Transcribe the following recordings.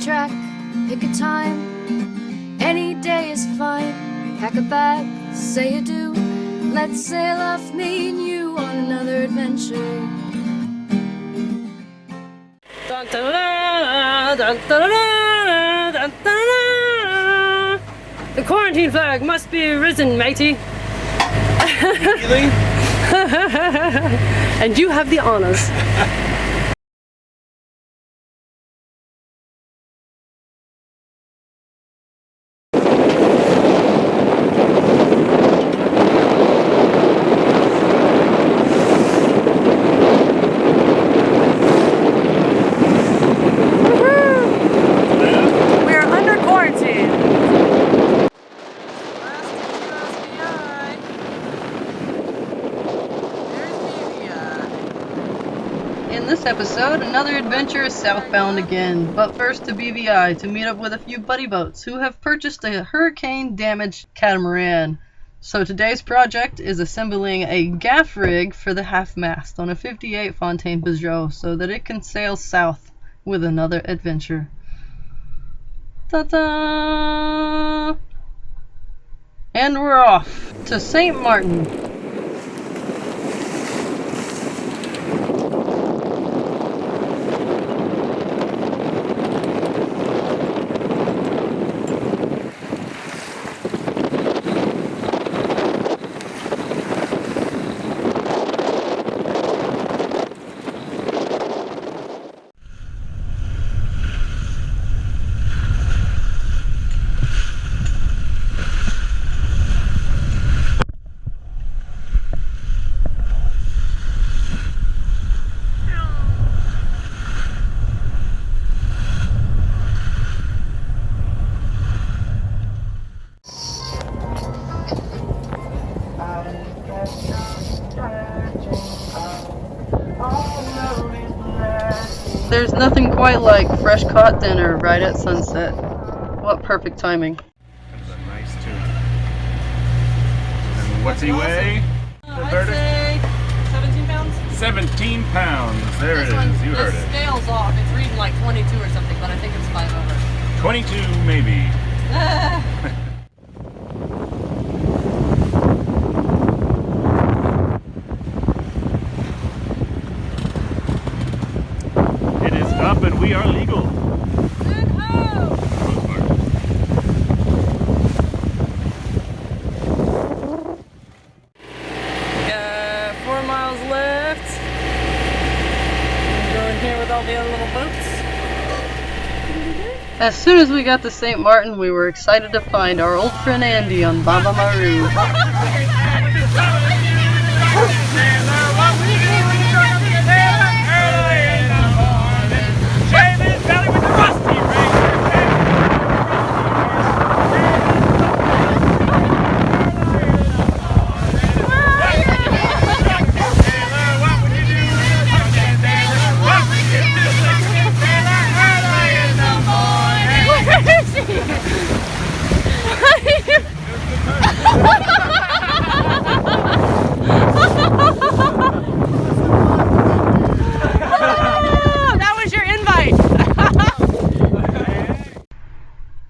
track, pick a time, any day is fine. Pack a bag, say adieu, let's sail off, me and you, on another adventure. Dun, dun, dun, dun, dun, dun, dun, dun. The quarantine flag must be risen, matey. Really? And you have the honors. In this episode, another adventure is southbound again, but first to BVI to meet up with a few buddy boats who have purchased a hurricane-damaged catamaran. So today's project is assembling a gaff rig for the half-mast on a 58 Fontaine Peugeot so that it can sail south with another adventure. Ta-da! And we're off to St. Martin. There's nothing quite like fresh caught dinner right at sunset. What perfect timing. That's a nice tune. And what's he weigh? I'd say 17 pounds. 17 pounds. There it is. You heard it. The scale's off. It's reading like 22 or something, but I think it's 5 over. 22 maybe. It is up and we are legal. Got 4 miles left. Going here with all the other little boats. As soon as we got to St. Martin, we were excited to find our old friend Andy on Baba Maru.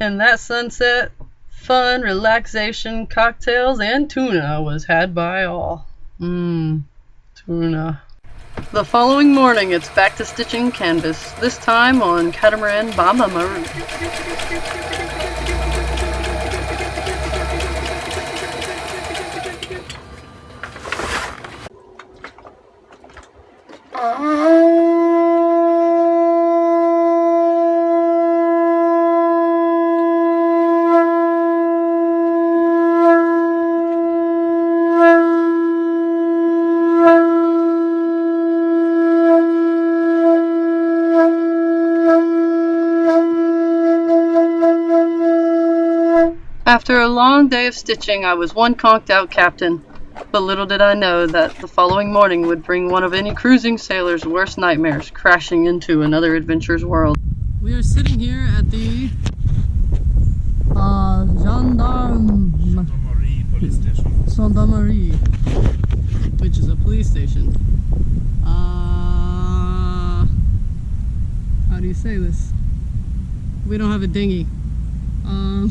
And that sunset, fun, relaxation, cocktails, and tuna was had by all. Tuna. The following morning, it's back to stitching canvas, this time on catamaran Baba Maru. After a long day of stitching, I was one conked out captain, but little did I know that the following morning would bring one of any cruising sailor's worst nightmares crashing into another adventure's world. We are sitting here at the Gendarmerie, which is a police station. How do you say this? we don't have a dinghy. I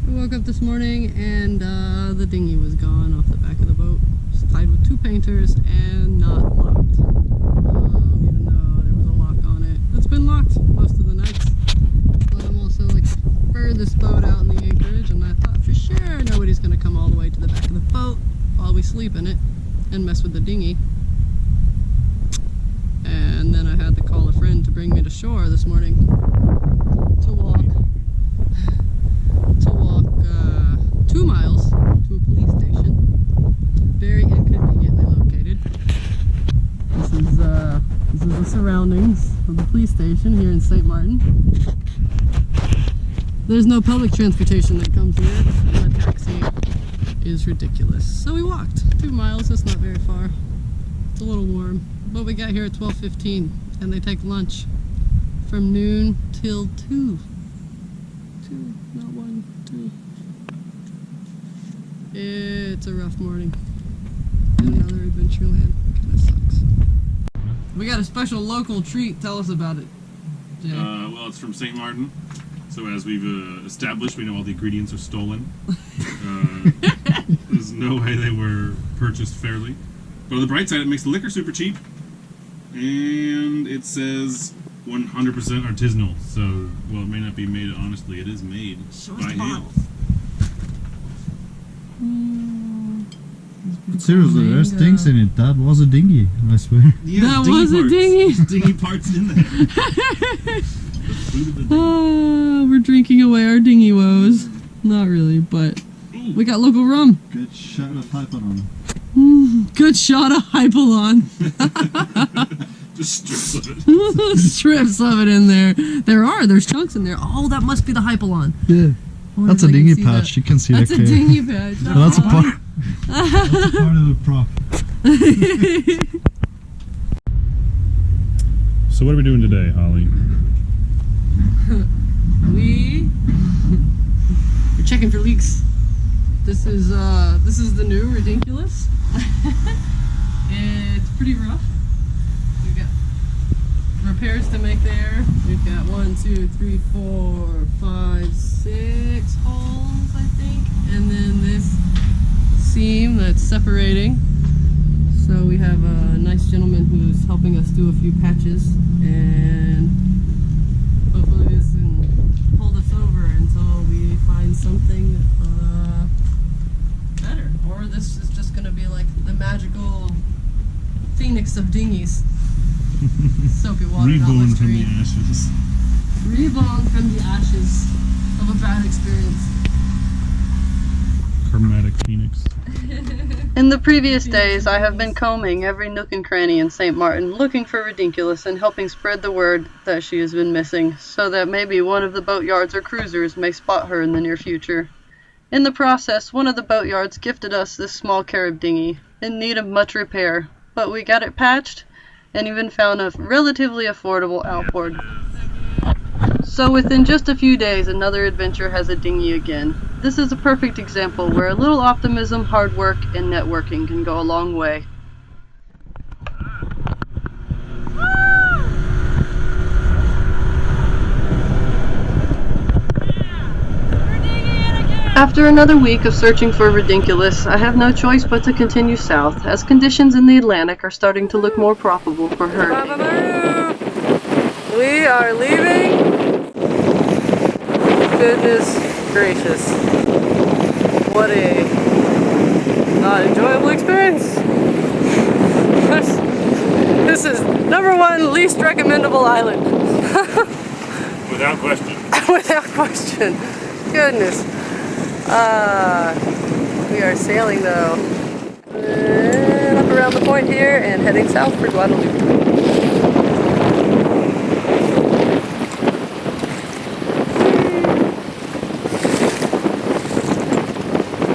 woke up this morning and the dinghy was gone off the back of the boat. It's tied with 2 painters and not locked. Even though there was a lock on it. It's been locked most of the nights. But I'm also like furthest boat out in the anchorage, and I thought for sure nobody's gonna come all the way to the back of the boat while we sleep in it and mess with the dinghy. And then I had to call a friend to bring me to shore this morning to walk 2 miles to a police station, very inconveniently located. This is the surroundings of the police station here in St. Martin. There's no public transportation that comes here, and the taxi is ridiculous. So we walked 2 miles. That's not very far. It's a little warm, but we got here at 12:15, and they take lunch from noon till 2. 2, not 1, 2. It's a rough morning in another Adventureland. Kind of sucks. We got a special local treat. Tell us about it, Jay. Well, it's from St. Martin. So as we've established, we know all the ingredients are stolen. There's no way they were purchased fairly. But on the bright side, it makes the liquor super cheap. And it says 100% artisanal. So, well, it may not be made honestly. It is made by hand. But seriously, there's things in it. That was a dinghy, I swear. Yeah, that was a dinghy. Dinghy parts in there. We're drinking away our dinghy woes. Not really, but we got local rum. Good shot of Hypodon. Good shot of Hypalon. Just strips of it. Strips of it in there. There's chunks in there. Oh, that must be the Hypalon. Yeah. That's a dinghy patch. You can see that. That's a dinghy patch. Well, that's a part of the prop. So what are we doing today, Holly? We're checking for leaks. This is the new ri'dink'ulous. It's pretty rough. We've got repairs to make there. We've got 1, 2, 3, 4, 5, 6 holes, I think, and then this seam that's separating. So we have a nice gentleman who's helping us do a few patches, and hopefully this can hold us over until we find something better. Or this is just going to be like the magical phoenix of dinghies. Soapy water, Reborn not from the listerine. ashes. Reborn from the ashes of a bad experience. Chromatic phoenix. In the previous days, I have been combing every nook and cranny in St. Martin, looking for ri'dink'ulous and helping spread the word that she has been missing, so that maybe one of the boatyards or cruisers may spot her in the near future. In the process, one of the boatyards gifted us this small Carib dinghy, in need of much repair, but we got it patched and even found a relatively affordable outboard. So within just a few days, another adventure has a dinghy again. This is a perfect example where a little optimism, hard work, and networking can go a long way. After another week of searching for ri'dink'ulous, I have no choice but to continue south, as conditions in the Atlantic are starting to look more probable for her. We are leaving. Goodness gracious. What a not enjoyable experience. This is #1 least recommendable island. Without question. Without question. Goodness. We are sailing though. And up around the point here and heading south for Guadalupe.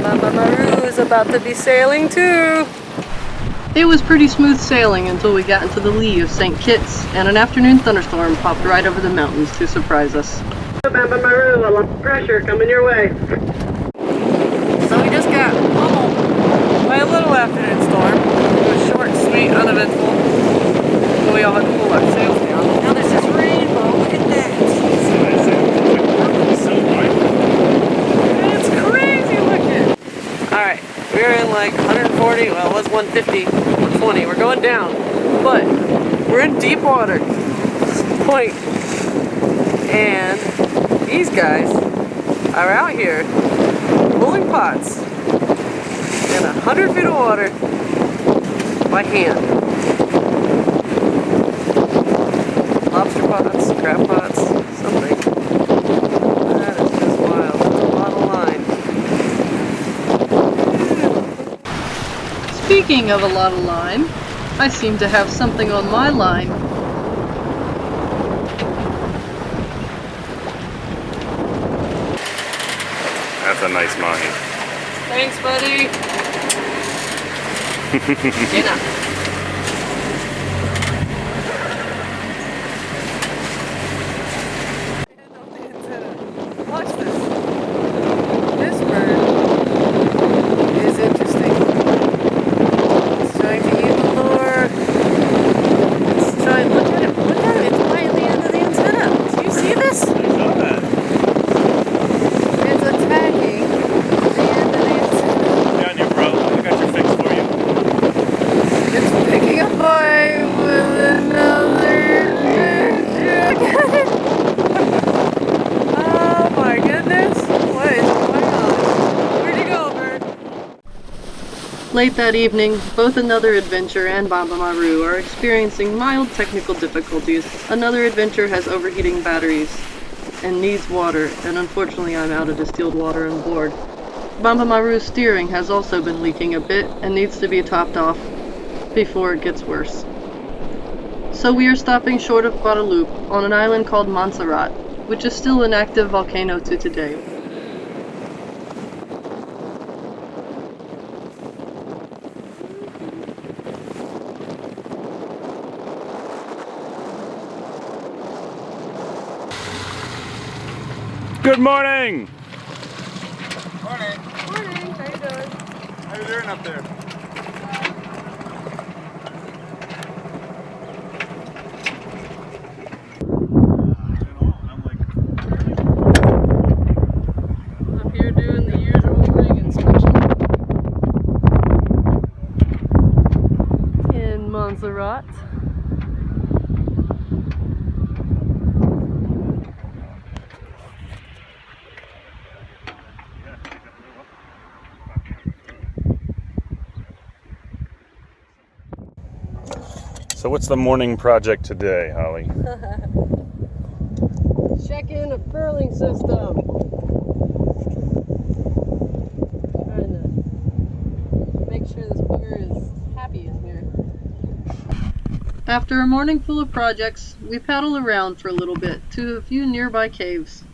Mama Maru is about to be sailing too. It was pretty smooth sailing until we got into the lee of St. Kitts, and an afternoon thunderstorm popped right over the mountains to surprise us. Mama Maru, a lot of pressure coming your way. So we just got pummeled by a little afternoon storm. It was short, sweet, uneventful. And we all had to pull our sails down. Now this is rainbow, look at that. 150, 120. We're going down, but we're in deep water. This is the point. And these guys are out here pulling pots in 100 feet of water by hand. Lobster pots, crab pots, something. That is just wild. That's a lot of line. Speaking of a lot of line, I seem to have something on my line. That's a nice mahi. Thanks, buddy. Dinner. Watch this. This bird is interesting. It's trying to eat the lure. It's trying, look at it, it's right at the end of the antenna. Do you see this? I saw that. It's attacking the end of the antenna. Down you, bro. I got your fix for you. It's picking a bite with another. Oh my goodness! What is going on? Where'd you go, bird? Late that evening, both Another Adventure and Bamba Maru are experiencing mild technical difficulties. Another Adventure has overheating batteries and needs water, and unfortunately I'm out of distilled water on board. Bamba Maru's steering has also been leaking a bit and needs to be topped off before it gets worse. So we are stopping short of Guadeloupe on an island called Montserrat, which is still an active volcano to today. Good morning! Morning. Morning, how you doing? How you doing up there? I'm here doing the usual rig inspection in Montserrat. So what's the morning project today, Holly? Check in a furling system. Trying to make sure this booger is happy in here. After a morning full of projects, we paddle around for a little bit to a few nearby caves.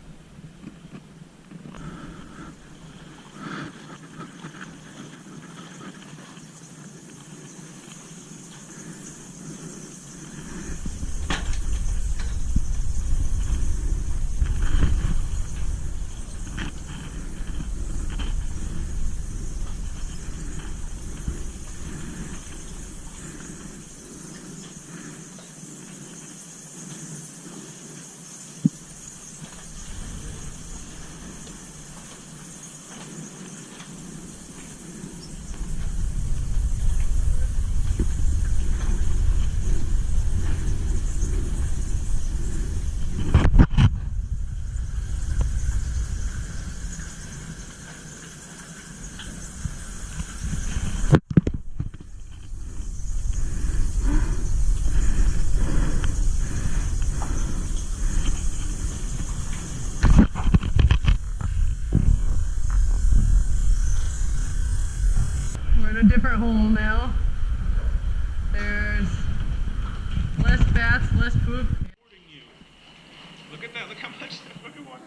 We're in a different hole now. There's less bats, less poop. Look at that, look how much that fucking water.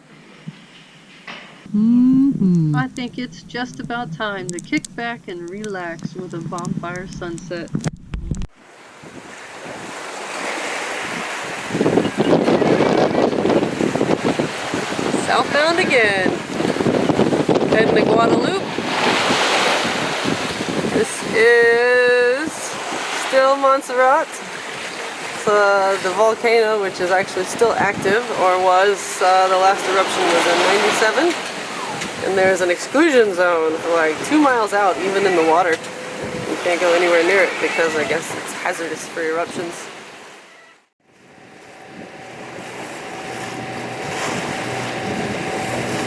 I think it's just about time to kick back and relax with a bonfire sunset. Southbound again. Heading to Guadeloupe. This is still Montserrat. It's the volcano, which is actually still active, or was. The last eruption was in '97. And there's an exclusion zone like 2 miles out, even in the water, in Can't go anywhere near it because I guess it's hazardous for eruptions.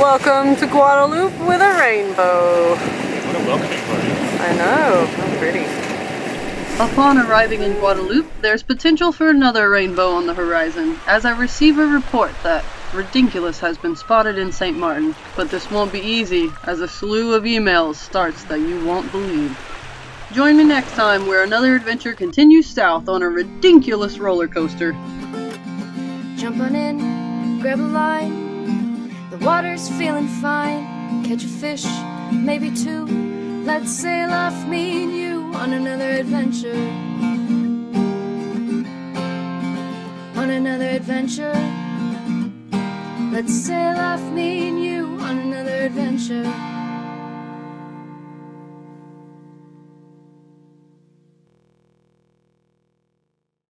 Welcome to Guadalupe with a rainbow. What a welcoming party. I know, how pretty. Upon arriving in Guadalupe, there's potential for another rainbow on the horizon, as I receive a report that ri'dink'ulous has been spotted in St. Martin. But this won't be easy, as a slew of emails starts that you won't believe. Join me next time where another adventure continues south on a ri'dink'ulous roller coaster. Jump on in, grab a line. The water's feeling fine. Catch a fish, maybe two. Let's sail off, me and you, on another adventure. On another adventure. Let's sail off, me and you, on another adventure.